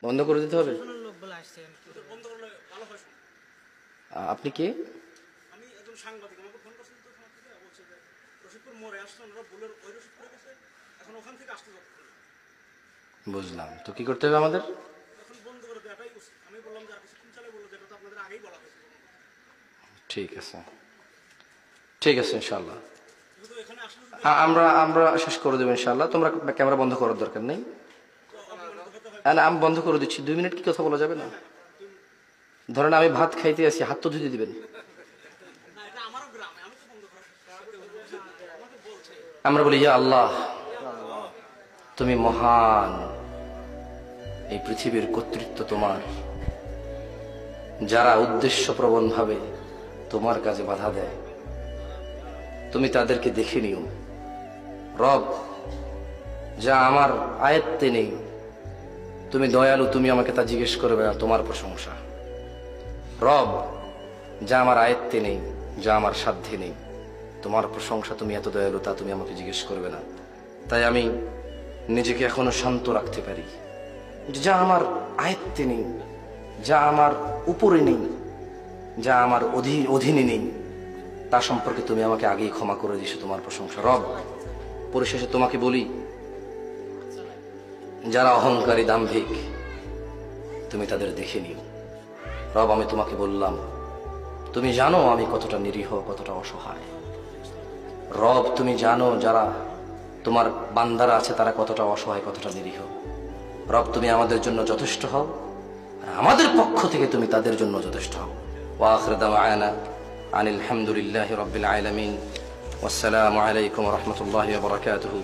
বন্ধ করে দিতে হবে। প্রশাসনের লোক বলে আসছে বন্ধ করলে ভালো হয়। আপনি কে? আমি একজন সাংবাদিক, আমাকে ফোন করছেন তো থানা থেকে, বলছে যে রশিদপুর মোড়ে আসছেন, ওরা ভুলের ওই রশিদপুরে গেছে, এখন ওখান থেকে আসতে যাচ্ছে। বুঝলাম, তো কি করতে হবে আমাদের? এখন বন্ধ করে দেওয়াটাই উচিত। আমি বললাম যে আর কিছুক্ষণ চালে, বললো যেটা তো আপনাদের আগেই বলা হয়েছে। ঠিক আছে, ঠিক আছে, ইনশাল্লাহ কিন্তু এখানে আসলে আমরা আমরা শেষ করে দেবো ইনশাল্লাহ। তোমরা ক্যামেরা বন্ধ করার দরকার নেই। না, আমি বন্ধ করে দিচ্ছি। 2 মিনিট কি কথা বলা যাবে না? ধরেন আমি ভাত খাইতে আছি, হাত তো ধুতে দিবেন। না, এটা আমারও গ্রামে, আমি তো বন্ধ করার আমাকে বলছে। আমরা বলি ইয়া আল্লাহ, তুমি মহান, এই পৃথিবীর কর্তৃত্ব তোমার। যারা উদ্দেশ্যপ্রবণ ভাবে তোমার কাজে বাধা দেয়, তুমি তাদেরকে দেখে নিও রব। যা আমার আয়ত্তে নেই, তুমি দয়ালু, তুমি আমাকে তা জিজ্ঞেস করবে না, তোমার প্রশংসা। রব, যা আমার আয়ত্তে নেই, যা আমার সাধ্যে নেই, তোমার প্রশংসা। তুমি এত দয়ালু, তা তুমি আমাকে জিজ্ঞেস করবে না। তাই আমি নিজেকে এখনো শান্ত রাখতে পারি। যা আমার আয়ত্তে নেই, যা আমার উপরে নেই, যা আমার অধীনে নেই, তা সম্পর্কে তুমি আমাকে আগেই ক্ষমা করে দিয়েছো, তোমার প্রশংসা রব। পরিশেষে তোমাকে বলি, যারা অহংকারী দাম্ভিক, তুমি তাদের দেখে নিও রব। আমি তোমাকে বললাম, তুমি জানো আমি কতটা নিরীহ, কতটা অসহায় রব। তুমি জানো যারা তোমার বান্দারা আছে তারা কতটা অসহায়, কতটা নিরীহ রব। তুমি আমাদের জন্য যথেষ্ট হও, আর আমাদের পক্ষ থেকে তুমি তাদের জন্য যথেষ্ট হও। ওয়া আখিরু দাওয়ানা আনিল হামদুলিল্লাহি রাব্বিল আলামিন। ওয়াসসালামু আলাইকুম ওয়া রাহমাতুল্লাহি ওয়া বারাকাতুহু।